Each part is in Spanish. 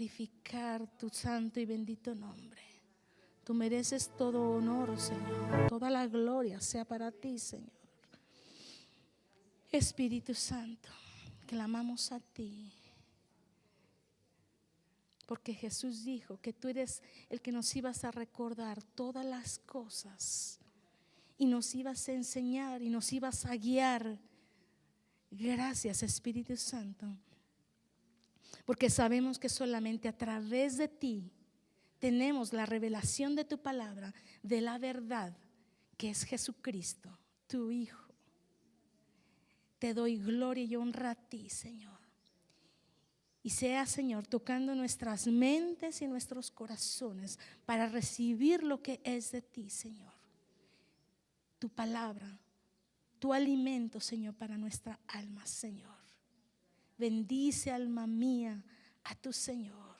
glorificar tu santo y bendito nombre. Tú mereces todo honor, Señor. Toda la gloria sea para ti, Señor. Espíritu Santo, clamamos a ti. Porque Jesús dijo que tú eres el que nos ibas a recordar todas las cosas. Y nos ibas a enseñar y nos ibas a guiar. Gracias, Espíritu Santo. Porque sabemos que solamente a través de ti tenemos la revelación de tu palabra, de la verdad, que es Jesucristo, tu Hijo. Te doy gloria y honra a ti, Señor. Y sea, Señor, tocando nuestras mentes y nuestros corazones para recibir lo que es de ti, Señor. Tu palabra, tu alimento, Señor, para nuestra alma, Señor. Bendice, alma mía, a tu Señor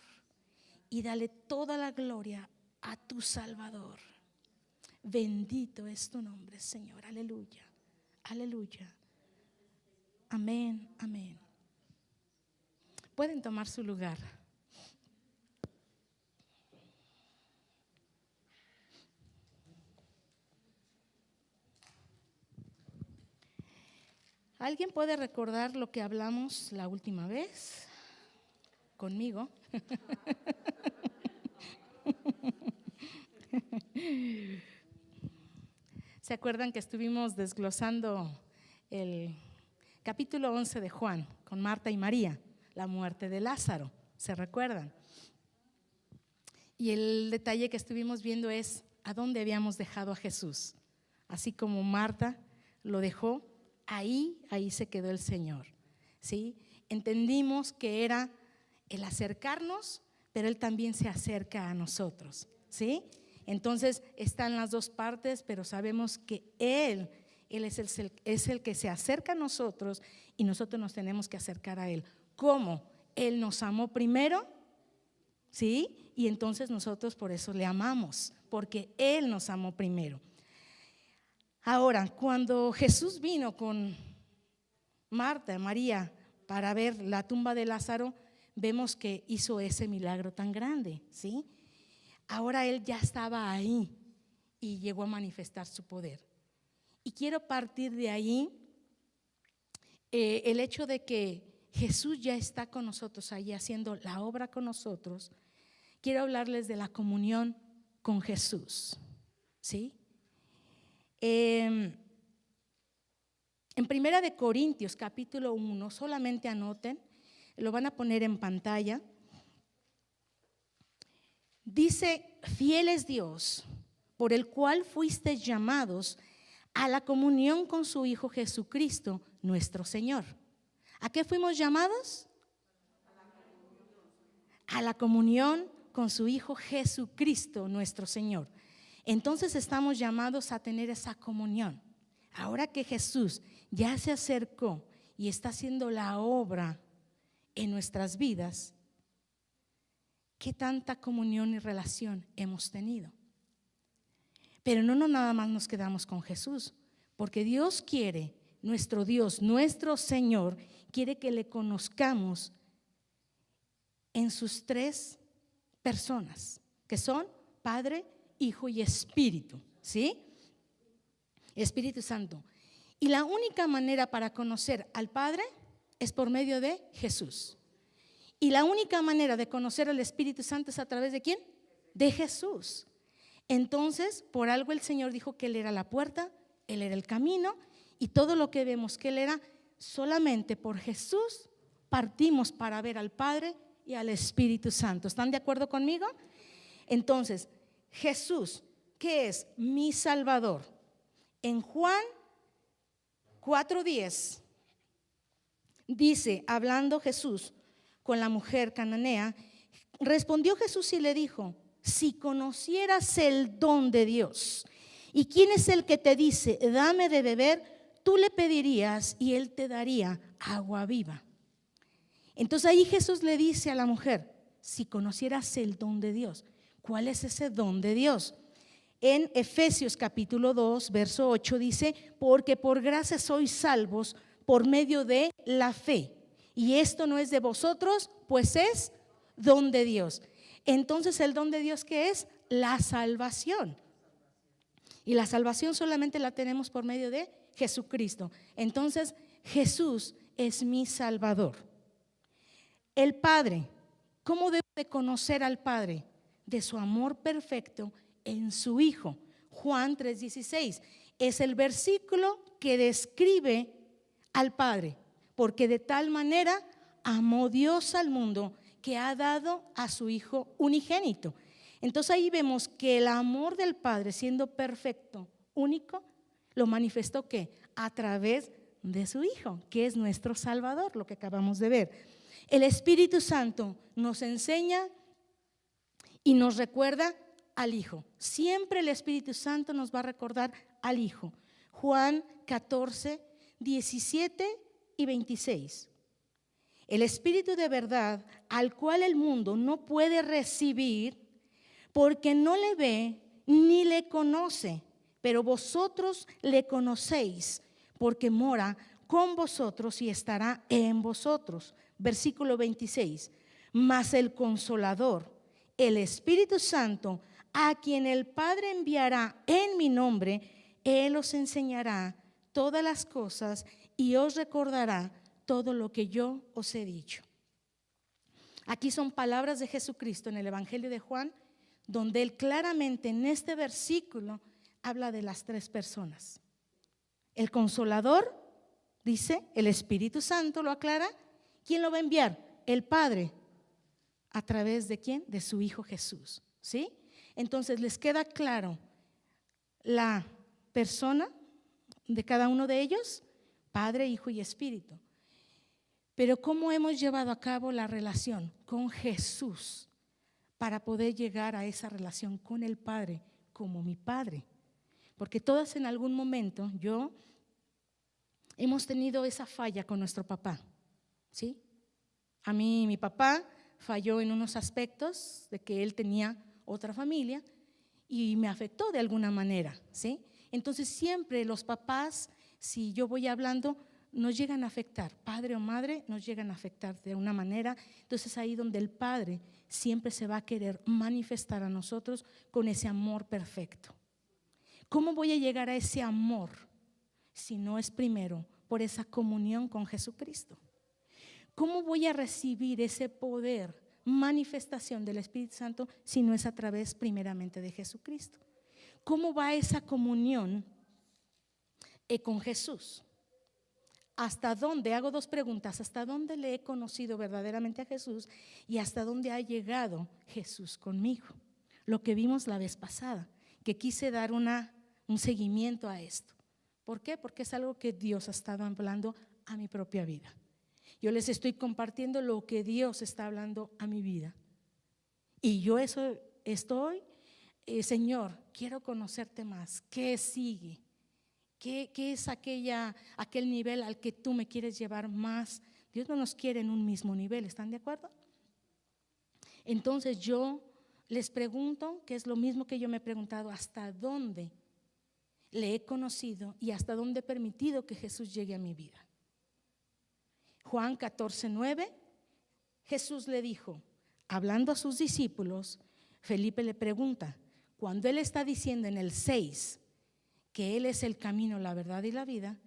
y dale toda la gloria a tu Salvador. Bendito es tu nombre, Señor. Aleluya, aleluya. Amén, amén. Pueden tomar su lugar. ¿Alguien puede recordar lo que hablamos la última vez? Conmigo. ¿Se acuerdan que estuvimos desglosando el capítulo 11 de Juan con Marta y María, la muerte de Lázaro? ¿Se recuerdan? Y el detalle que estuvimos viendo es a dónde habíamos dejado a Jesús. Así como Marta lo dejó, ahí se quedó el Señor, ¿sí? Entendimos que era el acercarnos, pero Él también se acerca a nosotros, ¿sí? Entonces están las dos partes, pero sabemos que Él es el que se acerca a nosotros y nosotros nos tenemos que acercar a Él. ¿Cómo? Él nos amó primero, ¿sí? Y entonces nosotros por eso le amamos, porque Él nos amó primero. Ahora, cuando Jesús vino con Marta y María para ver la tumba de Lázaro, vemos que hizo ese milagro tan grande, ¿sí? Ahora Él ya estaba ahí y llegó a manifestar su poder. Y quiero partir de ahí el hecho de que Jesús ya está con nosotros ahí haciendo la obra con nosotros. Quiero hablarles de la comunión con Jesús, ¿sí? En 1 de Corintios capítulo 1, solamente anoten, lo van a poner en pantalla. Dice: fiel es Dios, por el cual fuisteis llamados a la comunión con su Hijo Jesucristo, nuestro Señor. ¿A qué fuimos llamados? A la comunión con su Hijo Jesucristo, nuestro Señor. Entonces estamos llamados a tener esa comunión. Ahora que Jesús ya se acercó y está haciendo la obra en nuestras vidas, ¿qué tanta comunión y relación hemos tenido? Pero no nada más nos quedamos con Jesús, porque Dios quiere, nuestro Dios, nuestro Señor, quiere que le conozcamos en sus tres personas, que son Padre, Hijo y Espíritu, ¿sí? Espíritu Santo. Y la única manera para conocer al Padre es por medio de Jesús. Y la única manera de conocer al Espíritu Santo es a través de ¿quién? De Jesús. Entonces, por algo el Señor dijo que Él era la puerta, Él era el camino, y todo lo que vemos que Él era, solamente por Jesús partimos para ver al Padre y al Espíritu Santo. ¿Están de acuerdo conmigo? Entonces, Jesús, que es mi Salvador, en Juan 4:10 dice, hablando Jesús con la mujer cananea, respondió Jesús y le dijo: si conocieras el don de Dios y quién es el que te dice dame de beber, tú le pedirías y él te daría agua viva. Entonces ahí Jesús le dice a la mujer: si conocieras el don de Dios. ¿Cuál es ese don de Dios? En Efesios capítulo 2 verso 8 dice: porque por gracia sois salvos por medio de la fe, y esto no es de vosotros, pues es don de Dios. Entonces, ¿el don de Dios qué es? La salvación. Y la salvación solamente la tenemos por medio de Jesucristo. Entonces, Jesús es mi Salvador. El Padre, ¿cómo debo de conocer al Padre? De su amor perfecto en su Hijo. Juan 3:16 es el versículo que describe al Padre, porque de tal manera amó Dios al mundo que ha dado a su Hijo unigénito. Entonces ahí vemos que el amor del Padre, siendo perfecto, único, lo manifestó ¿qué? A través de su Hijo, que es nuestro Salvador, lo que acabamos de ver. El Espíritu Santo nos enseña y nos recuerda al Hijo. Siempre el Espíritu Santo nos va a recordar al Hijo. Juan 14, 17 y 26. El Espíritu de verdad, al cual el mundo no puede recibir, porque no le ve ni le conoce, pero vosotros le conocéis, porque mora con vosotros y estará en vosotros. Versículo 26. Mas el Consolador, el Espíritu Santo, a quien el Padre enviará en mi nombre, Él os enseñará todas las cosas y os recordará todo lo que yo os he dicho. Aquí son palabras de Jesucristo en el Evangelio de Juan, donde Él claramente en este versículo habla de las tres personas. El Consolador, dice, el Espíritu Santo lo aclara. ¿Quién lo va a enviar? El Padre. ¿A través de quién? De su Hijo Jesús. ¿Sí? Entonces les queda claro la persona de cada uno de ellos, Padre, Hijo y Espíritu. Pero ¿cómo hemos llevado a cabo la relación con Jesús para poder llegar a esa relación con el Padre como mi Padre? Porque todas en algún momento hemos tenido esa falla con nuestro papá, ¿sí? A mí mi papá falló en unos aspectos de que él tenía otra familia y me afectó de alguna manera, ¿sí? Entonces siempre los papás, si yo voy hablando, nos llegan a afectar, padre o madre nos llegan a afectar de una manera. Entonces ahí donde el Padre siempre se va a querer manifestar a nosotros con ese amor perfecto. ¿Cómo voy a llegar a ese amor si no es primero por esa comunión con Jesucristo? ¿Cómo voy a recibir ese poder, manifestación del Espíritu Santo si no es a través primeramente de Jesucristo? ¿Cómo va esa comunión con Jesús? ¿Hasta dónde? Hago dos preguntas. ¿Hasta dónde le he conocido verdaderamente a Jesús? Y ¿hasta dónde ha llegado Jesús conmigo? Lo que vimos la vez pasada, que quise dar un seguimiento a esto. ¿Por qué? Porque es algo que Dios ha estado hablando a mi propia vida. Yo les estoy compartiendo lo que Dios está hablando a mi vida. Y yo eso estoy, Señor, quiero conocerte más. ¿Qué sigue? ¿Qué es aquel nivel al que tú me quieres llevar más? Dios no nos quiere en un mismo nivel, ¿están de acuerdo? Entonces yo les pregunto, que es lo mismo que yo me he preguntado, ¿hasta dónde le he conocido y hasta dónde he permitido que Jesús llegue a mi vida? Juan 14:9, Jesús le dijo, hablando a sus discípulos, Felipe le pregunta, cuando él está diciendo en el 6 que Él es el camino, la verdad y la vida,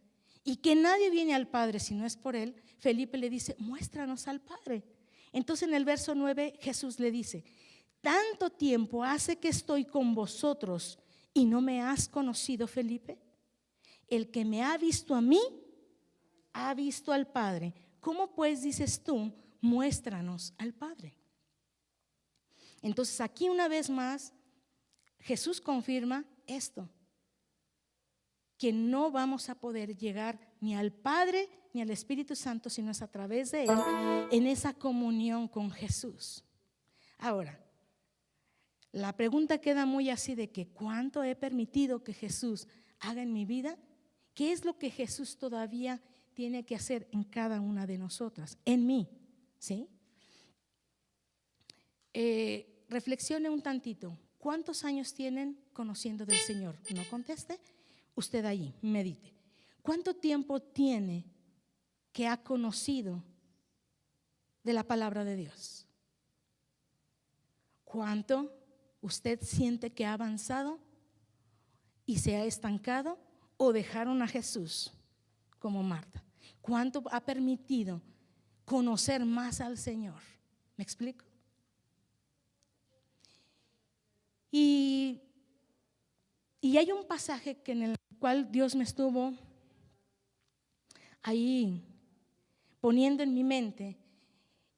y que nadie viene al Padre si no es por Él, Felipe le dice, muéstranos al Padre. Entonces en el verso 9 Jesús le dice, ¿tanto tiempo hace que estoy con vosotros y no me has conocido, Felipe? El que me ha visto a mí, ha visto al Padre. ¿Cómo pues dices tú, muéstranos al Padre? Entonces aquí una vez más Jesús confirma esto, que no vamos a poder llegar ni al Padre ni al Espíritu Santo si no es a través de Él, en esa comunión con Jesús. Ahora, la pregunta queda muy así de que ¿cuánto he permitido que Jesús haga en mi vida? ¿Qué es lo que Jesús todavía tiene que hacer en cada una de nosotras, en mí? ¿Sí? Reflexione un tantito. ¿Cuántos años tienen conociendo del Señor? No conteste. Usted allí, medite. ¿Cuánto tiempo tiene que ha conocido de la palabra de Dios? ¿Cuánto usted siente que ha avanzado y se ha estancado, o dejaron a Jesús como Marta? ¿Cuánto ha permitido conocer más al Señor? ¿Me explico? Y hay un pasaje que en el cual Dios me estuvo ahí poniendo en mi mente,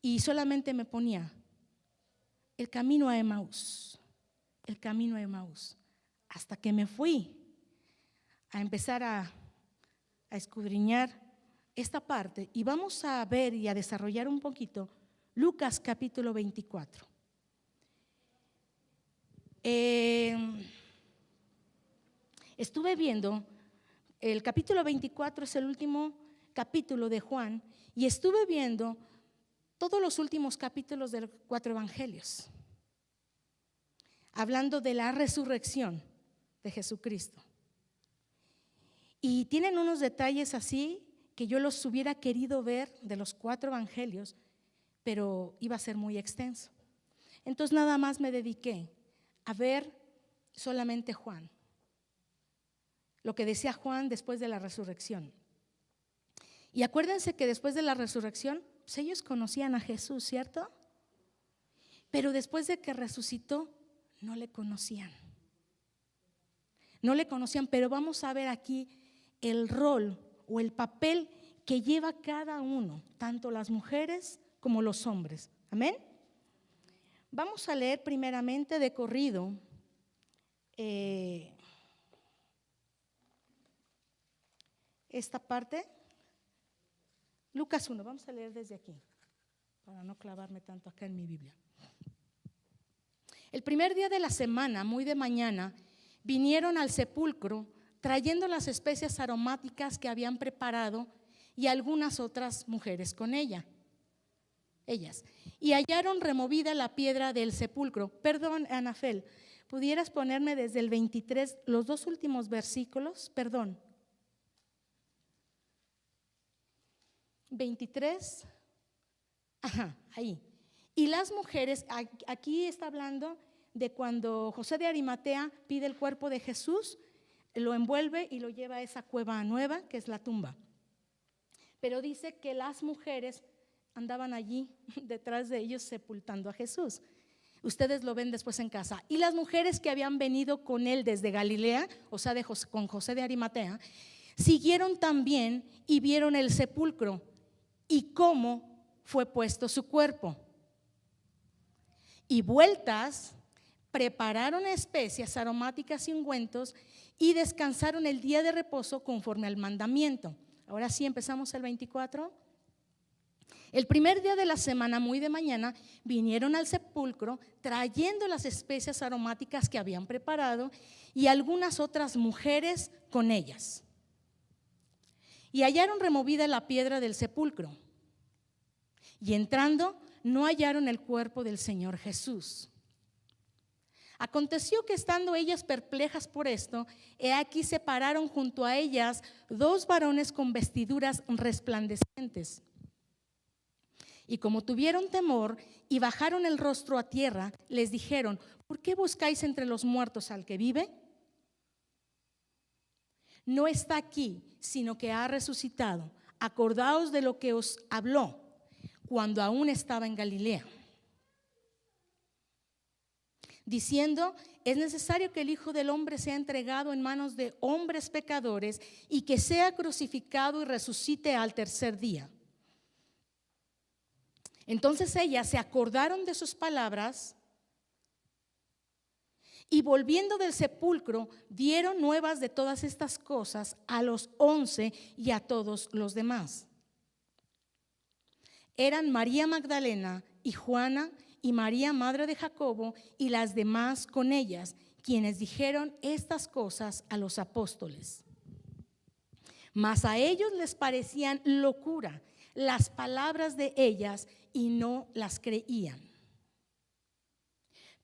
y solamente me ponía el camino a Emaús, el camino a Emaús, hasta que me fui a empezar a escudriñar esta parte, y vamos a ver y a desarrollar un poquito Lucas capítulo 24. Estuve viendo, el capítulo 24 es el último capítulo de Juan, y estuve viendo todos los últimos capítulos de los 4 evangelios, hablando de la resurrección de Jesucristo. Y tienen unos detalles así que yo los hubiera querido ver de los 4 evangelios, pero iba a ser muy extenso. Entonces nada más me dediqué a ver solamente Juan, lo que decía Juan después de la resurrección. Y acuérdense que después de la resurrección, pues ellos conocían a Jesús, ¿cierto? Pero después de que resucitó, no le conocían. No le conocían, pero vamos a ver aquí el rol o el papel que lleva cada uno, tanto las mujeres como los hombres. Amén. Vamos a leer primeramente de corrido esta parte, Lucas 1, vamos a leer desde aquí, para no clavarme tanto acá en mi Biblia. El primer día de la semana, muy de mañana, vinieron al sepulcro trayendo las especias aromáticas que habían preparado y algunas otras mujeres con ellas. Y hallaron removida la piedra del sepulcro. Perdón, Anafel, ¿pudieras ponerme desde el 23 los 2 últimos versículos? Perdón. 23, ahí. Y las mujeres, aquí está hablando de cuando José de Arimatea pide el cuerpo de Jesús, lo envuelve y lo lleva a esa cueva nueva que es la tumba. Pero dice que las mujeres andaban allí detrás de ellos sepultando a Jesús. Ustedes lo ven después en casa. Y las mujeres que habían venido con él desde Galilea, o sea, con José de Arimatea, siguieron también y vieron el sepulcro y cómo fue puesto su cuerpo. Y vueltas, prepararon especias aromáticas y ungüentos y descansaron el día de reposo conforme al mandamiento. Ahora sí, empezamos el 24. El primer día de la semana, muy de mañana, vinieron al sepulcro trayendo las especias aromáticas que habían preparado y algunas otras mujeres con ellas. Y hallaron removida la piedra del sepulcro. Y entrando, no hallaron el cuerpo del Señor Jesús. Aconteció que estando ellas perplejas por esto, he aquí se pararon junto a ellas 2 varones con vestiduras resplandecientes. Y como tuvieron temor y bajaron el rostro a tierra, les dijeron: ¿por qué buscáis entre los muertos al que vive? No está aquí, sino que ha resucitado. Acordaos de lo que os habló cuando aún estaba en Galilea, diciendo: es necesario que el Hijo del Hombre sea entregado en manos de hombres pecadores y que sea crucificado y resucite al tercer día. Entonces ellas se acordaron de sus palabras y volviendo del sepulcro dieron nuevas de todas estas cosas a los 11 y a todos los demás. Eran María Magdalena y Juana y María, madre de Jacobo, y las demás con ellas, quienes dijeron estas cosas a los apóstoles. Mas a ellos les parecían locura las palabras de ellas y no las creían.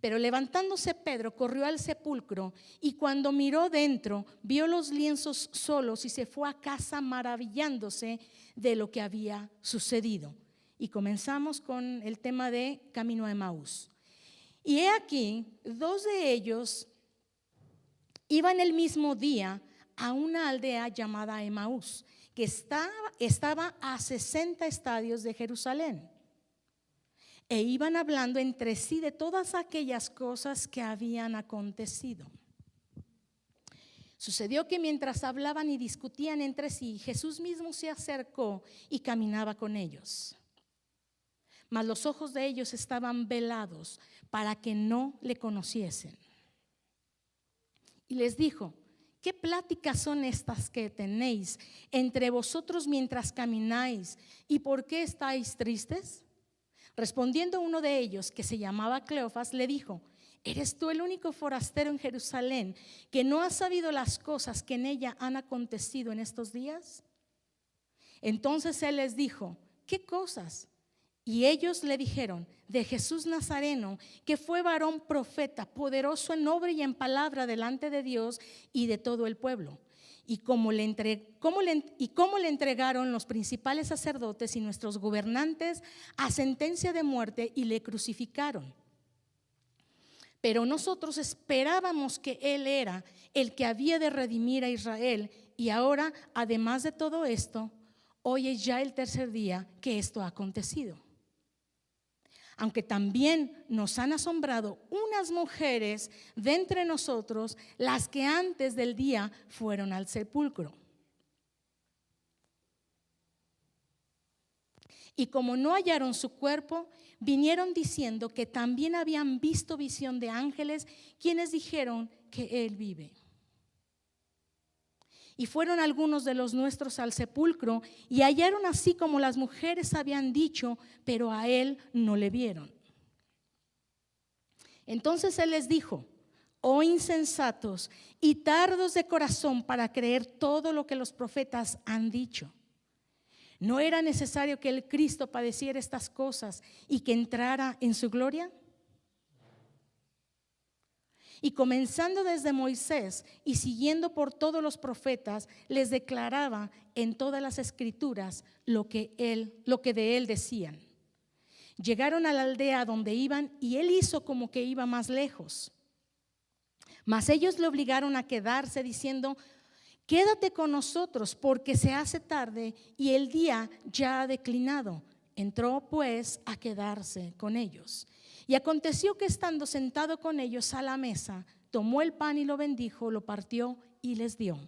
Pero levantándose Pedro corrió al sepulcro y cuando miró dentro vio los lienzos solos y se fue a casa maravillándose de lo que había sucedido. Y comenzamos con el tema de camino a Emaús. Y he aquí, 2 de ellos iban el mismo día a una aldea llamada Emaús, que estaba a 60 estadios de Jerusalén. E iban hablando entre sí de todas aquellas cosas que habían acontecido. Sucedió que mientras hablaban y discutían entre sí, Jesús mismo se acercó y caminaba con ellos. Mas los ojos de ellos estaban velados para que no le conociesen. Y les dijo: ¿qué pláticas son estas que tenéis entre vosotros mientras camináis? ¿Y por qué estáis tristes? Respondiendo uno de ellos, que se llamaba Cleofas, le dijo: ¿eres tú el único forastero en Jerusalén que no ha sabido las cosas que en ella han acontecido en estos días? Entonces él les dijo: ¿qué cosas? Y ellos le dijeron: de Jesús Nazareno, que fue varón profeta, poderoso en obra y en palabra delante de Dios y de todo el pueblo. Y cómo le entregaron los principales sacerdotes y nuestros gobernantes a sentencia de muerte y le crucificaron. Pero nosotros esperábamos que Él era el que había de redimir a Israel. Y ahora, además de todo esto, hoy es ya el 3er día que esto ha acontecido. Aunque también nos han asombrado unas mujeres de entre nosotros, las que antes del día fueron al sepulcro. Y como no hallaron su cuerpo, vinieron diciendo que también habían visto visión de ángeles, quienes dijeron que Él vive. Y fueron algunos de los nuestros al sepulcro y hallaron así como las mujeres habían dicho, pero a Él no le vieron. Entonces Él les dijo: oh insensatos y tardos de corazón para creer todo lo que los profetas han dicho. ¿No era necesario que el Cristo padeciera estas cosas y que entrara en su gloria? Y comenzando desde Moisés y siguiendo por todos los profetas, les declaraba en todas las escrituras lo que de él decían. Llegaron a la aldea donde iban y él hizo como que iba más lejos. Mas ellos le obligaron a quedarse diciendo: quédate con nosotros porque se hace tarde y el día ya ha declinado. Entró pues a quedarse con ellos. Y aconteció que estando sentado con ellos a la mesa, tomó el pan y lo bendijo, lo partió y les dio.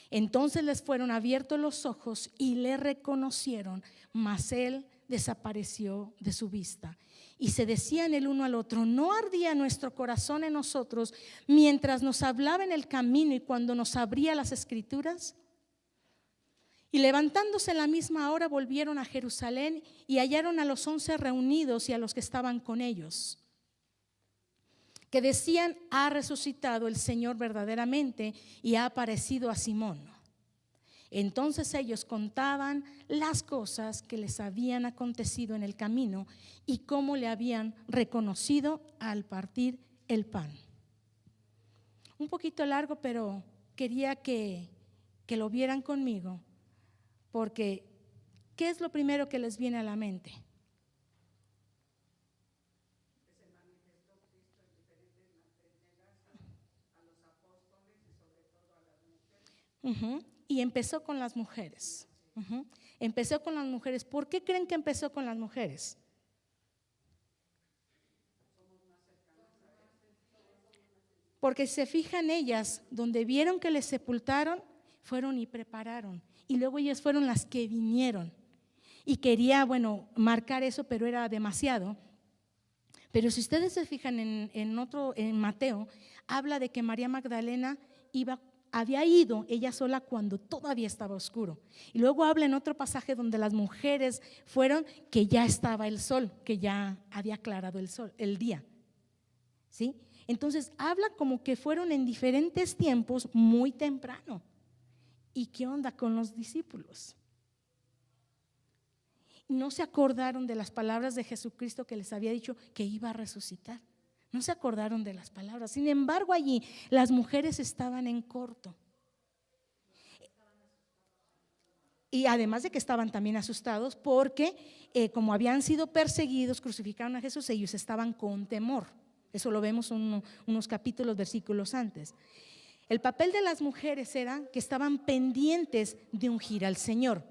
Entonces les fueron abiertos los ojos y le reconocieron, mas él desapareció de su vista. Y se decían el uno al otro: ¿no ardía nuestro corazón en nosotros mientras nos hablaba en el camino y cuando nos abría las escrituras? Y levantándose en la misma hora volvieron a Jerusalén y hallaron a los 11 reunidos y a los que estaban con ellos, que decían: ha resucitado el Señor verdaderamente y ha aparecido a Simón. Entonces ellos contaban las cosas que les habían acontecido en el camino y cómo le habían reconocido al partir el pan. Un poquito largo, pero quería que lo vieran conmigo, porque ¿qué es lo primero que les viene a la mente? Y empezó con las mujeres. Empezó con las mujeres. ¿Por qué creen que empezó con las mujeres? Porque se fijan ellas, donde vieron que les sepultaron, fueron y prepararon. Y luego ellas fueron las que vinieron. Y quería, marcar eso, pero era demasiado. Pero si ustedes se fijan en Mateo, habla de que María Magdalena había ido ella sola cuando todavía estaba oscuro. Y luego habla en otro pasaje donde las mujeres fueron, que ya estaba el sol, que ya había aclarado el día. ¿Sí? Entonces habla como que fueron en diferentes tiempos muy temprano. ¿Y qué onda con los discípulos? No se acordaron de las palabras de Jesucristo que les había dicho que iba a resucitar. No se acordaron de las palabras. Sin embargo, allí las mujeres estaban en corto. Y además de que estaban también asustados porque como habían sido perseguidos, crucificaron a Jesús, ellos estaban con temor. Eso lo vemos unos capítulos, versículos antes. El papel de las mujeres era que estaban pendientes de ungir al Señor.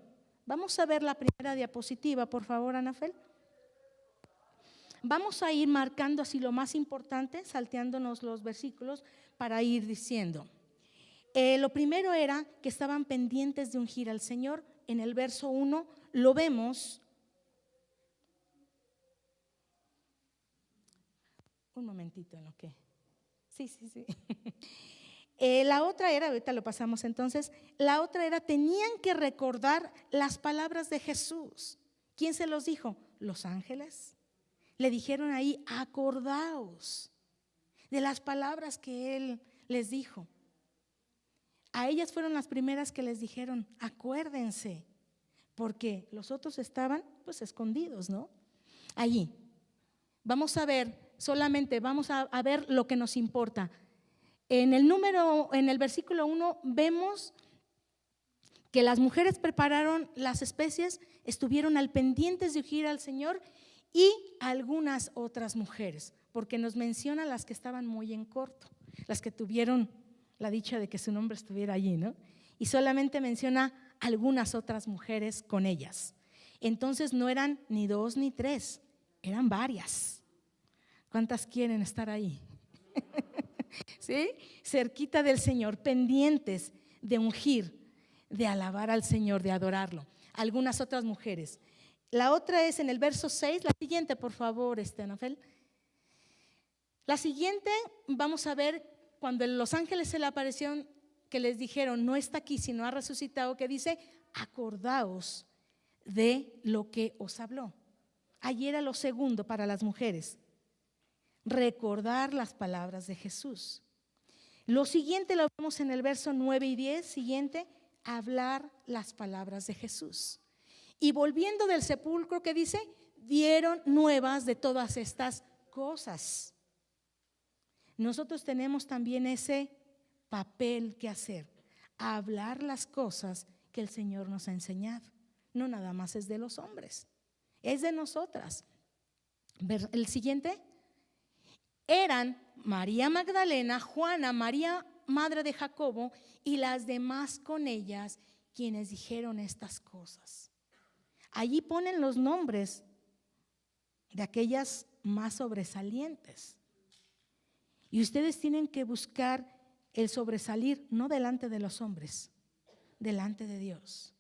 Vamos a ver la primera diapositiva, por favor, Anafel. Vamos a ir marcando así lo más importante, salteándonos los versículos para ir diciendo. Lo primero era que estaban pendientes de ungir al Señor. En el verso 1 lo vemos. Un momentito en lo que. Sí. La otra era, ahorita lo pasamos entonces, la otra era, tenían que recordar las palabras de Jesús. ¿Quién se los dijo? Los ángeles. Le dijeron ahí, acordaos de las palabras que Él les dijo. A ellas fueron las primeras que les dijeron, acuérdense, porque los otros estaban pues escondidos, ¿no? Allí. Vamos a ver, solamente vamos a ver lo que nos importa. En el versículo 1 vemos que las mujeres prepararon las especies, estuvieron al pendientes de ungir al Señor y algunas otras mujeres, porque nos menciona las que estaban muy en corto, las que tuvieron la dicha de que su nombre estuviera allí, ¿no? Y solamente menciona algunas otras mujeres con ellas. Entonces no eran ni 2 ni 3, eran varias. ¿Cuántas quieren estar ahí? ¿Sí? Cerquita del Señor, pendientes de ungir, de alabar al Señor, de adorarlo. Algunas otras mujeres. La otra es en el verso 6, la siguiente, por favor, Anafel. La siguiente, vamos a ver cuando los ángeles se le aparecieron, que les dijeron, no está aquí, sino ha resucitado, que dice, acordaos de lo que os habló. Allí era lo segundo para las mujeres, recordar las palabras de Jesús. Lo siguiente lo vemos en el verso 9 y 10, siguiente, hablar las palabras de Jesús. Y volviendo del sepulcro, que dice, dieron nuevas de todas estas cosas. Nosotros tenemos también ese papel que hacer, hablar las cosas que el Señor nos ha enseñado. No nada más es de los hombres, es de nosotras. El siguiente, eran María Magdalena, Juana, María, madre de Jacobo, y las demás con ellas, quienes dijeron estas cosas. Allí ponen los nombres de aquellas más sobresalientes. Y ustedes tienen que buscar el sobresalir, no delante de los hombres, delante de Dios.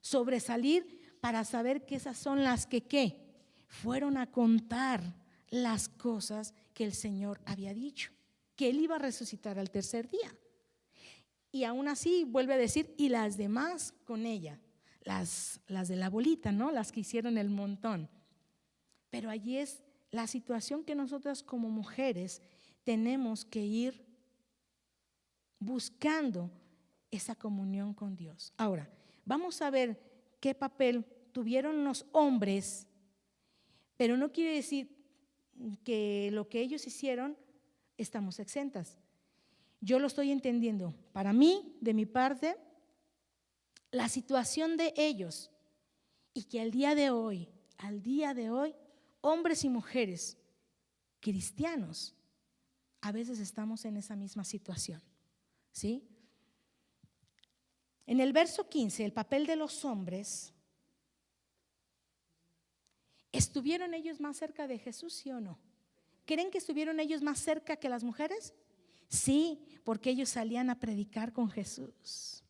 Sobresalir para saber que esas son las que ¿qué? Fueron a contar las cosas que el Señor había dicho, que Él iba a resucitar al tercer día. Y aún así vuelve a decir, y las demás con ella, las de la bolita, ¿no? Las que hicieron el montón. Pero allí es la situación que nosotras como mujeres tenemos que ir buscando esa comunión con Dios. Ahora, vamos a ver qué papel tuvieron los hombres, pero no quiere decir que lo que ellos hicieron estamos exentas. Yo lo estoy entendiendo. Para mí, de mi parte, la situación de ellos y que al día de hoy, hombres y mujeres cristianos, a veces estamos en esa misma situación, ¿sí? En el verso 15, el papel de los hombres, ¿estuvieron ellos más cerca de Jesús, sí o no? ¿Creen que estuvieron ellos más cerca que las mujeres? Sí, porque ellos salían a predicar con Jesús.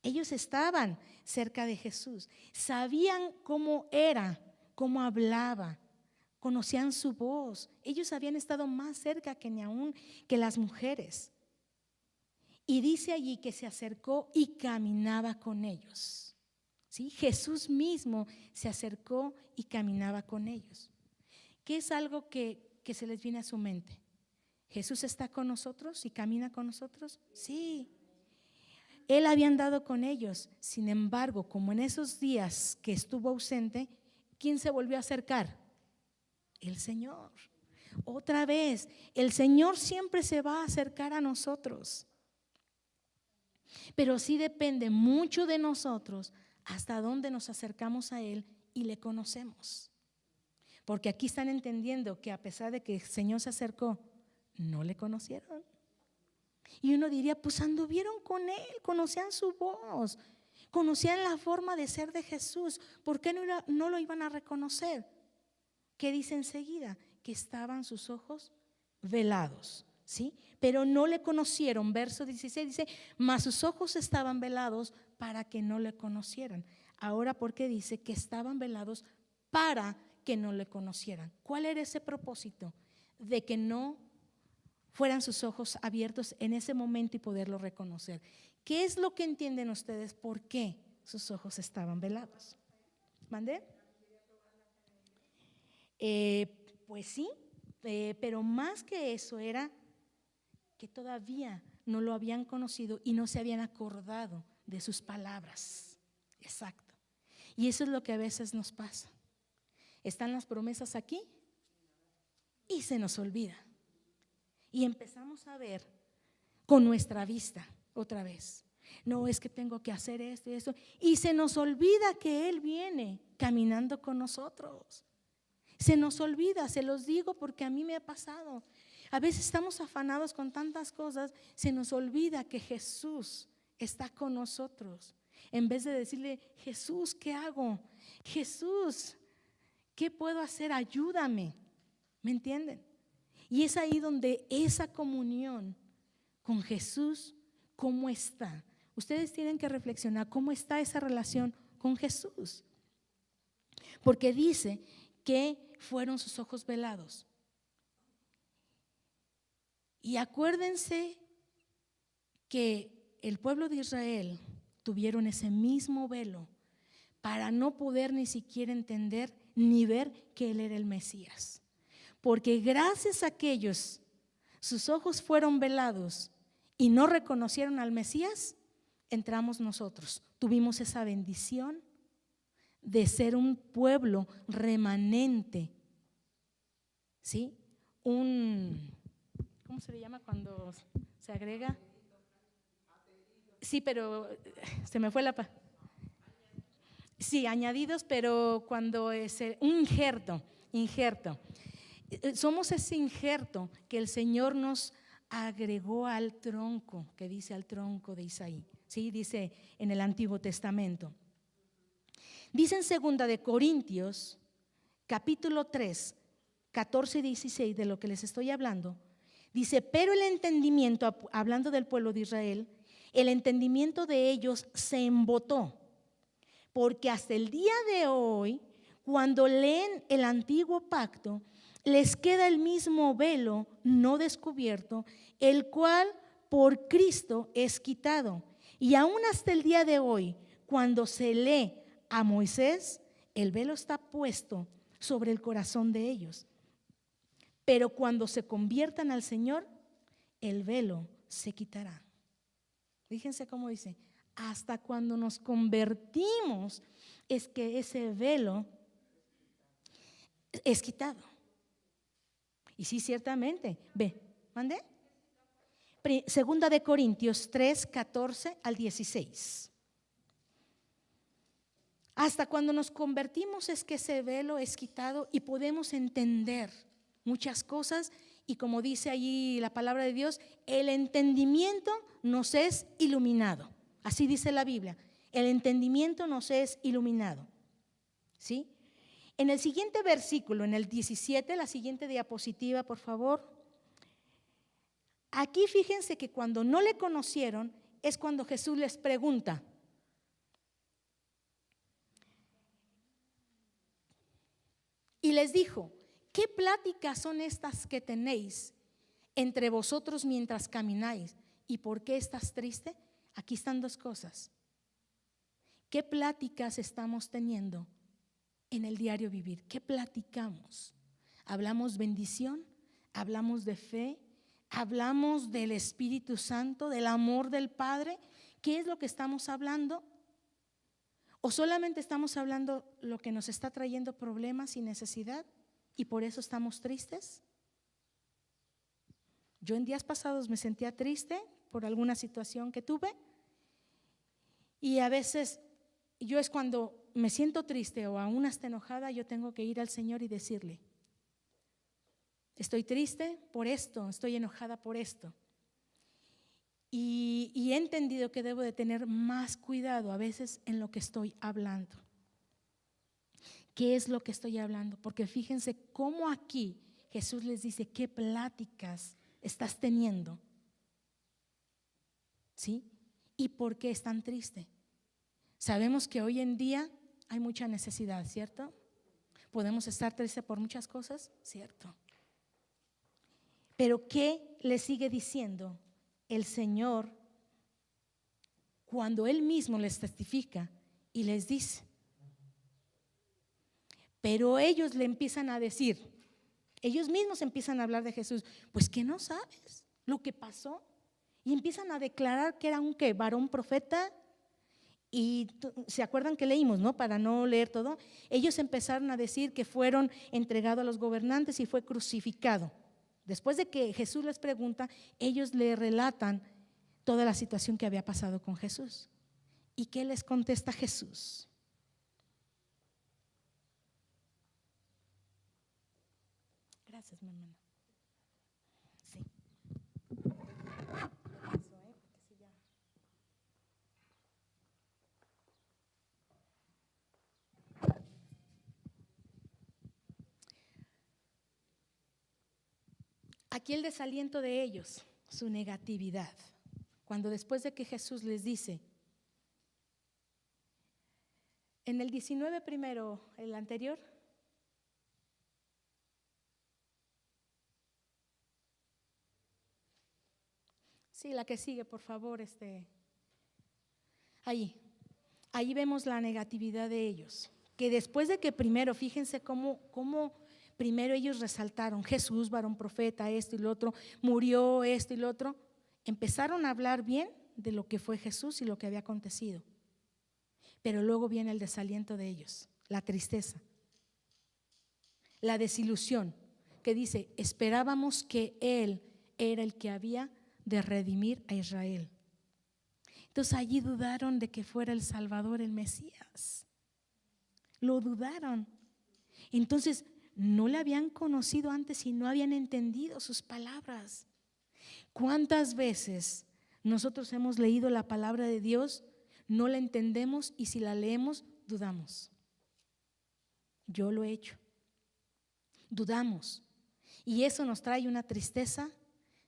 Ellos estaban cerca de Jesús, sabían cómo era, cómo hablaba, conocían su voz. Ellos habían estado más cerca que ni aún que las mujeres. Y dice allí que se acercó y caminaba con ellos. ¿Sí? Jesús mismo se acercó y caminaba con ellos. ¿Qué es algo que se les viene a su mente? ¿Jesús está con nosotros y camina con nosotros? Sí. Él había andado con ellos. Sin embargo, como en esos días que estuvo ausente, ¿quién se volvió a acercar? El Señor. Otra vez, el Señor siempre se va a acercar a nosotros. Pero sí depende mucho de nosotros hasta dónde nos acercamos a Él y le conocemos. Porque aquí están entendiendo que a pesar de que el Señor se acercó, no le conocieron. Y uno diría, pues anduvieron con Él, conocían su voz, conocían la forma de ser de Jesús. ¿Por qué no lo iban a reconocer? ¿Qué dice enseguida? Que estaban sus ojos velados, ¿sí? Pero no le conocieron. Verso 16 dice, mas sus ojos estaban velados para que no le conocieran. Ahora, ¿por qué dice que estaban velados para que no le conocieran? ¿Cuál era ese propósito? De que no fueran sus ojos abiertos en ese momento y poderlo reconocer. ¿Qué es lo que entienden ustedes? ¿Por qué sus ojos estaban velados? ¿Mandé? Pues sí, pero más que eso era que todavía no lo habían conocido y no se habían acordado de sus palabras. Exacto. Y eso es lo que a veces nos pasa. Están las promesas aquí y se nos olvida. Y empezamos a ver con nuestra vista otra vez. No, es que tengo que hacer esto y esto. Y se nos olvida que Él viene caminando con nosotros. Se nos olvida, se los digo porque a mí me ha pasado. A veces estamos afanados con tantas cosas, se nos olvida que Jesús está con nosotros. En vez de decirle, Jesús, ¿qué hago? Jesús, ¿qué puedo hacer? Ayúdame. ¿Me entienden? Y es ahí donde esa comunión con Jesús, ¿cómo está? Ustedes tienen que reflexionar cómo está esa relación con Jesús. Porque dice que fueron sus ojos velados. Y acuérdense que el pueblo de Israel tuvieron ese mismo velo para no poder ni siquiera entender ni ver que Él era el Mesías. Porque gracias a que ellos, sus ojos fueron velados y no reconocieron al Mesías, entramos nosotros. Tuvimos esa bendición de ser un pueblo remanente, ¿sí? ¿Cómo se le llama cuando se agrega? Sí, pero se me fue la sí, añadidos, pero cuando es un injerto. Somos ese injerto que el Señor nos agregó al tronco, que dice al tronco de Isaí, ¿sí? Dice en el Antiguo Testamento. Dice en 2 de Corintios, capítulo 3, 14 y 16, de lo que les estoy hablando, dice, pero el entendimiento, hablando del pueblo de Israel, el entendimiento de ellos se embotó, porque hasta el día de hoy, cuando leen el antiguo pacto, les queda el mismo velo no descubierto, el cual por Cristo es quitado. Y aún hasta el día de hoy, cuando se lee a Moisés, el velo está puesto sobre el corazón de ellos. Pero cuando se conviertan al Señor, el velo se quitará. Fíjense cómo dice, hasta cuando nos convertimos es que ese velo es quitado. Y sí, ciertamente, ve, ¿mande? 2 de Corintios 3, 14 al 16. Hasta cuando nos convertimos es que ese velo es quitado y podemos entender muchas cosas. Y como dice allí la palabra de Dios, el entendimiento nos es iluminado. Así dice la Biblia, el entendimiento nos es iluminado. ¿Sí? En el siguiente versículo, en el 17, la siguiente diapositiva, por favor. Aquí fíjense que cuando no le conocieron es cuando Jesús les pregunta. Y les dijo, ¿qué pláticas son estas que tenéis entre vosotros mientras camináis? ¿Y por qué estás triste? Aquí están dos cosas. ¿Qué pláticas estamos teniendo en el diario vivir? ¿Qué platicamos? ¿Hablamos bendición? ¿Hablamos de fe? ¿Hablamos del Espíritu Santo, del amor del Padre? ¿Qué es lo que estamos hablando? ¿O solamente estamos hablando lo que nos está trayendo problemas y necesidad y por eso estamos tristes? Yo en días pasados me sentía triste por alguna situación que tuve Y a veces yo es cuando me siento triste o aún hasta enojada, yo tengo que ir al Señor y decirle: estoy triste por esto, estoy enojada por esto. Y he entendido que debo de tener más cuidado a veces en lo que estoy hablando. ¿Qué es lo que estoy hablando? Porque fíjense cómo aquí Jesús les dice: ¿qué pláticas estás teniendo? ¿Sí? ¿Y por qué es tan triste? Sabemos que hoy en día hay mucha necesidad, ¿cierto? Podemos estar tristes por muchas cosas, ¿cierto? Pero ¿qué le sigue diciendo el Señor cuando Él mismo les testifica y les dice? Pero ellos le empiezan a decir, ellos mismos empiezan a hablar de Jesús: pues que no sabes lo que pasó. Y empiezan a declarar que era un ¿qué? Varón profeta. Y se acuerdan que leímos, ¿no? Para no leer todo, ellos empezaron a decir que fueron entregados a los gobernantes y fue crucificado. Después de que Jesús les pregunta, ellos le relatan toda la situación que había pasado con Jesús. ¿Y qué les contesta Jesús? Gracias, mi hermana. Sí. Aquí el desaliento de ellos, su negatividad. Cuando después de que Jesús les dice, en el 19 primero, el anterior, sí, la que sigue, por favor, ahí vemos la negatividad de ellos. Que después de que primero, fíjense cómo primero ellos resaltaron: Jesús, varón profeta, esto y lo otro, murió, esto y lo otro. Empezaron a hablar bien de lo que fue Jesús y lo que había acontecido. Pero luego viene el desaliento de ellos, la tristeza, la desilusión, que dice: esperábamos que Él era el que había de redimir a Israel. Entonces allí dudaron de que fuera el Salvador, el Mesías. Lo dudaron. Entonces no le habían conocido antes y no habían entendido sus palabras. ¿Cuántas veces nosotros hemos leído la palabra de Dios, no la entendemos y si la leemos dudamos? Yo lo he hecho. Dudamos. Y eso nos trae una tristeza,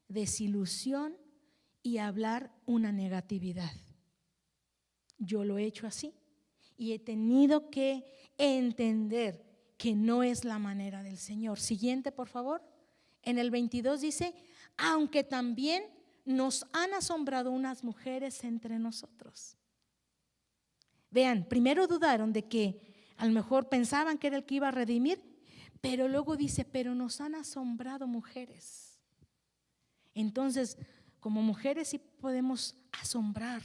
desilusión y hablar una negatividad. Yo lo he hecho así y he tenido que entender que no es la manera del Señor. Siguiente, por favor. En el 22 dice: aunque también nos han asombrado unas mujeres entre nosotros. Vean, primero dudaron de que a lo mejor pensaban que era el que iba a redimir, pero luego dice: pero nos han asombrado mujeres. Entonces, como mujeres sí podemos asombrar.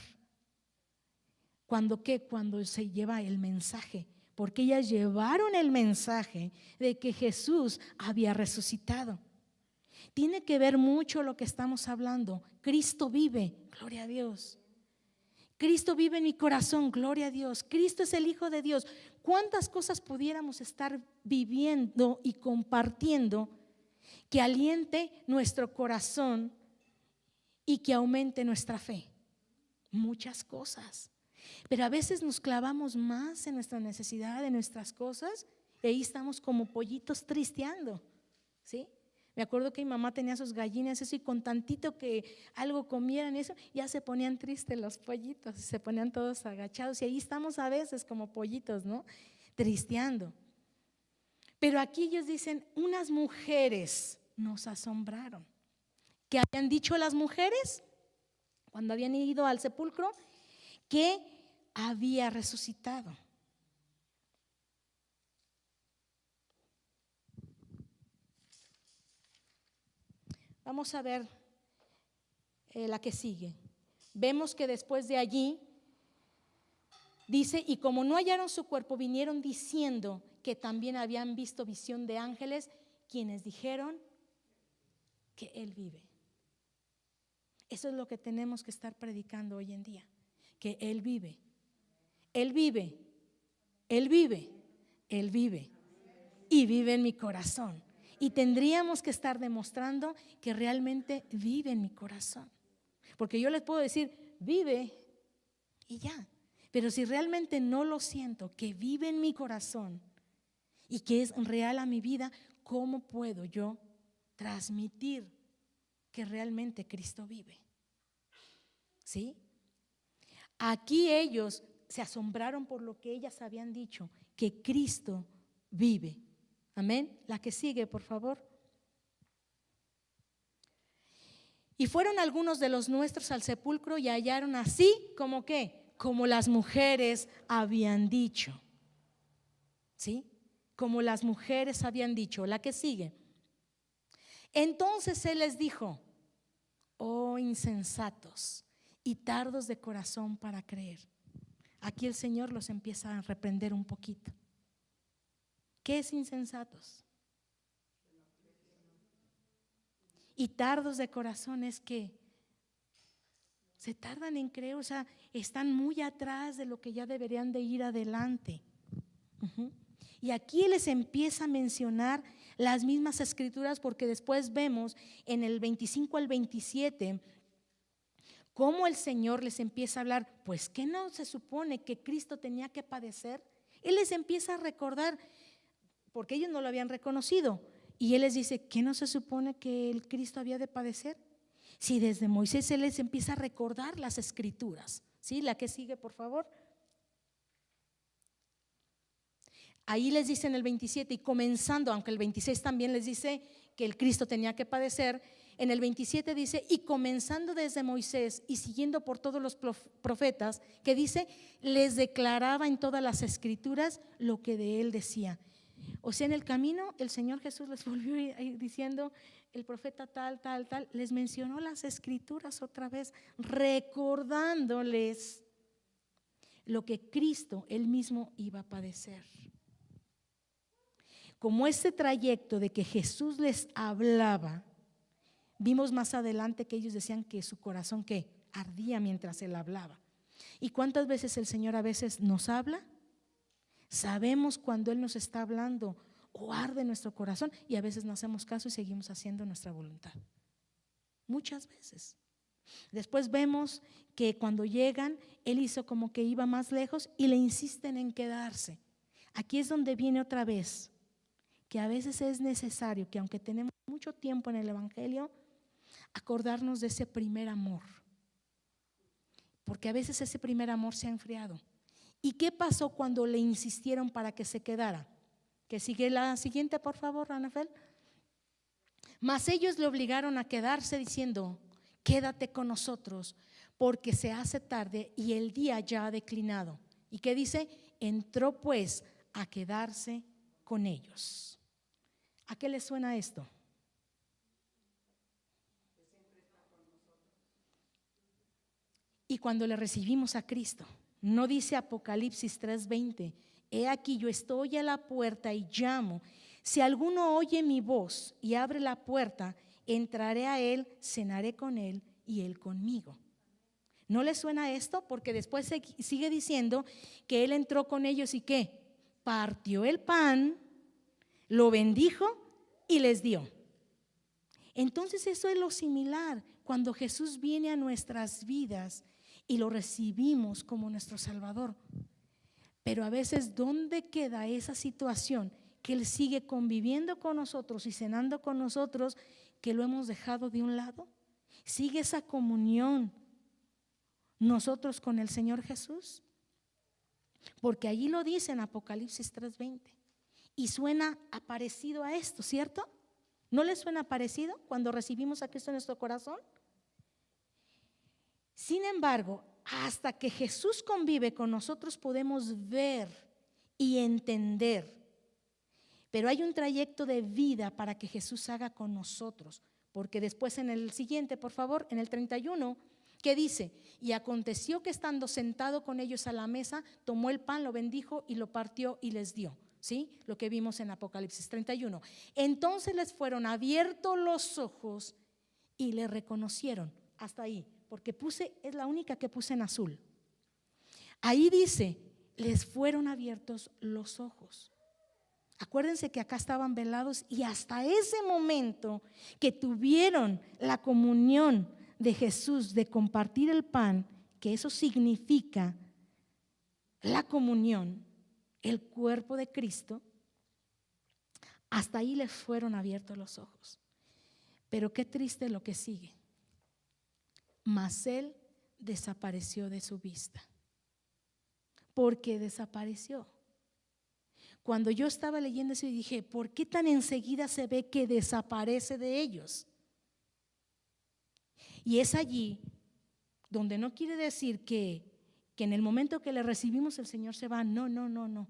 ¿Cuándo qué? Cuando se lleva el mensaje, porque ellas llevaron el mensaje de que Jesús había resucitado. Tiene que ver mucho lo que estamos hablando. Cristo vive, gloria a Dios. Cristo vive en mi corazón, gloria a Dios. Cristo es el Hijo de Dios. ¿Cuántas cosas pudiéramos estar viviendo y compartiendo que aliente nuestro corazón y que aumente nuestra fe? Muchas cosas. Pero a veces nos clavamos más en nuestra necesidad, en nuestras cosas, y ahí estamos como pollitos tristeando, ¿sí? Me acuerdo que mi mamá tenía sus gallinas, eso, y con tantito que algo comieran, eso, ya se ponían tristes los pollitos, se ponían todos agachados, y ahí estamos a veces como pollitos, ¿no? Tristeando. Pero aquí ellos dicen: unas mujeres nos asombraron. ¿Qué habían dicho las mujeres cuando habían ido al sepulcro? Que había resucitado. Vamos a ver la que sigue. Vemos que después de allí dice: y como no hallaron su cuerpo, vinieron diciendo que también habían visto visión de ángeles, quienes dijeron que Él vive. Eso es lo que tenemos que estar predicando hoy en día, que Él vive. Él vive, Él vive, Él vive y vive en mi corazón. Y tendríamos que estar demostrando que realmente vive en mi corazón. Porque yo les puedo decir, vive y ya. Pero si realmente no lo siento, que vive en mi corazón y que es real a mi vida, ¿cómo puedo yo transmitir que realmente Cristo vive? ¿Sí? Aquí ellos se asombraron por lo que ellas habían dicho, que Cristo vive. Amén. La que sigue, por favor. Y fueron algunos de los nuestros al sepulcro y hallaron así como que, como las mujeres habían dicho. ¿Sí? Como las mujeres habían dicho. La que sigue. Entonces él les dijo: oh insensatos y tardos de corazón para creer. Aquí el Señor los empieza a reprender un poquito. ¿Qué es insensatos? Y tardos de corazón es que se tardan en creer, o sea, están muy atrás de lo que ya deberían de ir adelante. Y aquí les empieza a mencionar las mismas escrituras, porque después vemos en el 25 al 27 cómo el Señor les empieza a hablar. Pues ¿qué no se supone que Cristo tenía que padecer? Él les empieza a recordar, porque ellos no lo habían reconocido, y Él les dice: ¿qué no se supone que el Cristo había de padecer? Si desde Moisés Él les empieza a recordar las escrituras. ¿Sí? La que sigue, por favor. Ahí les dice en el 27, y comenzando, aunque el 26 también les dice que el Cristo tenía que padecer, en el 27 dice: y comenzando desde Moisés y siguiendo por todos los profetas, que dice, les declaraba en todas las escrituras lo que de él decía. O sea, en el camino el Señor Jesús les volvió diciendo: el profeta tal, tal, tal, les mencionó las escrituras otra vez, recordándoles lo que Cristo él mismo iba a padecer. Como ese trayecto de que Jesús les hablaba, vimos más adelante que ellos decían que su corazón que ardía mientras él hablaba. ¿Y cuántas veces el Señor a veces nos habla? Sabemos cuando Él nos está hablando o arde nuestro corazón, y a veces no hacemos caso y seguimos haciendo nuestra voluntad. Muchas veces. Después vemos que cuando llegan, Él hizo como que iba más lejos y le insisten en quedarse. Aquí es donde viene otra vez, que a veces es necesario que, aunque tenemos mucho tiempo en el Evangelio, acordarnos de ese primer amor, porque a veces ese primer amor se ha enfriado. ¿Y qué pasó cuando le insistieron para que se quedara? Que sigue la siguiente, por favor, Anabel. Mas ellos le obligaron a quedarse diciendo: quédate con nosotros, porque se hace tarde y el día ya ha declinado. ¿Y qué dice? Entró pues a quedarse con ellos. ¿A qué les suena esto? Y cuando le recibimos a Cristo, ¿no dice Apocalipsis 3:20? He aquí, yo estoy a la puerta y llamo. Si alguno oye mi voz y abre la puerta, entraré a él, cenaré con él y él conmigo. ¿No les suena esto? Porque después sigue diciendo que él entró con ellos y ¿qué? Partió el pan, lo bendijo y les dio. Entonces eso es lo similar cuando Jesús viene a nuestras vidas y lo recibimos como nuestro Salvador. Pero a veces, ¿dónde queda esa situación que Él sigue conviviendo con nosotros y cenando con nosotros, que lo hemos dejado de un lado? ¿Sigue esa comunión nosotros con el Señor Jesús? Porque allí lo dice en Apocalipsis 3:20 y suena parecido a esto, ¿cierto? ¿No les suena parecido cuando recibimos a Cristo en nuestro corazón? Sin embargo, hasta que Jesús convive con nosotros podemos ver y entender. Pero hay un trayecto de vida para que Jesús haga con nosotros. Porque después en el siguiente, por favor, en el 31, ¿qué dice? Y aconteció que estando sentado con ellos a la mesa, tomó el pan, lo bendijo y lo partió y les dio. ¿Sí? Lo que vimos en Apocalipsis 31. Entonces les fueron abiertos los ojos y le reconocieron. Hasta ahí, porque es la única que puse en azul. Ahí dice les fueron abiertos los ojos. Acuérdense que acá estaban velados y hasta ese momento que tuvieron la comunión de Jesús, de compartir el pan, que eso significa la comunión, el cuerpo de Cristo, hasta ahí les fueron abiertos los ojos. Pero qué triste lo que sigue. Mas él desapareció de su vista. Porque desapareció. Cuando yo estaba leyendo eso y dije, ¿por qué tan enseguida se ve que desaparece de ellos? Y es allí donde no quiere decir que en el momento que le recibimos el Señor se va. No.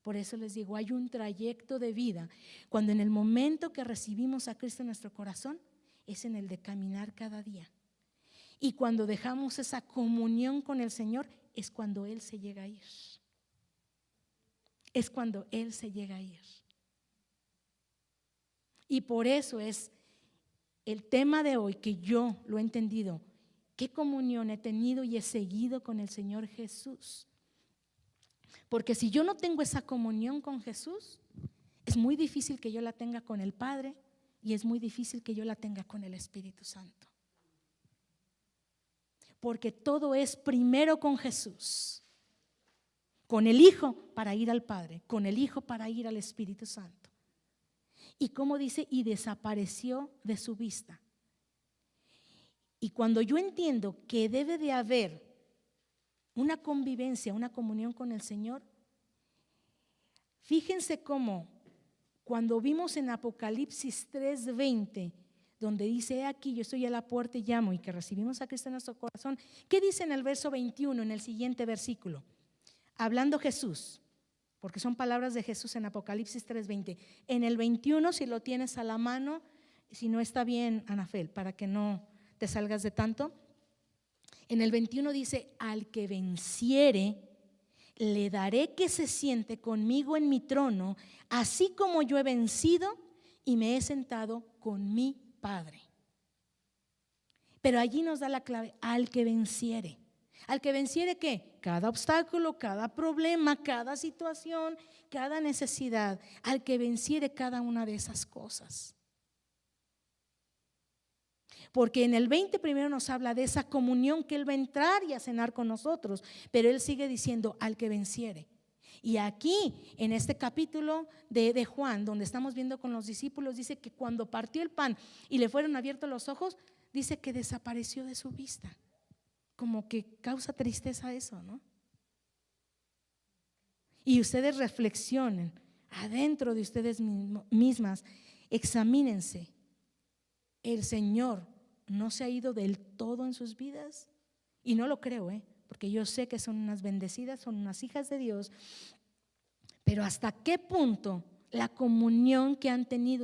Por eso les digo, hay un trayecto de vida. Cuando en el momento que recibimos a Cristo en nuestro corazón, es en el de caminar cada día. Y cuando dejamos esa comunión con el Señor, es cuando Él se llega a ir. Es cuando Él se llega a ir. Y por eso es el tema de hoy que yo lo he entendido. ¿Qué comunión he tenido y he seguido con el Señor Jesús? Porque si yo no tengo esa comunión con Jesús, es muy difícil que yo la tenga con el Padre y es muy difícil que yo la tenga con el Espíritu Santo. Porque todo es primero con Jesús, con el Hijo para ir al Padre, con el Hijo para ir al Espíritu Santo. Y como dice, y desapareció de su vista. Y cuando yo entiendo que debe de haber una convivencia, una comunión con el Señor, fíjense cómo cuando vimos en Apocalipsis 3:20, donde dice, he aquí yo estoy a la puerta y llamo, y que recibimos a Cristo en nuestro corazón, ¿qué dice en el verso 21, en el siguiente versículo? Hablando Jesús, porque son palabras de Jesús en Apocalipsis 3:20. En el 21, si lo tienes a la mano, si no está bien, Anafel, para que no te salgas de tanto. En el 21 dice, al que venciere, le daré que se siente conmigo en mi trono, así como yo he vencido y me he sentado con mi Padre. Pero allí nos da la clave, al que venciere. ¿Al que venciere qué? Cada obstáculo, cada problema, cada situación, cada necesidad. Al que venciere cada una de esas cosas. Porque en el 20 primero nos habla de esa comunión que Él va a entrar y a cenar con nosotros. Pero Él sigue diciendo al que venciere. Y aquí en este capítulo de Juan, donde estamos viendo con los discípulos, dice que cuando partió el pan y le fueron abiertos los ojos, dice que desapareció de su vista. Como que causa tristeza eso, ¿no? Y ustedes reflexionen adentro de ustedes mismas, examínense. ¿El Señor no se ha ido del todo en sus vidas? Y no lo creo, porque yo sé que son unas bendecidas, son unas hijas de Dios. Pero ¿hasta qué punto la comunión que han tenido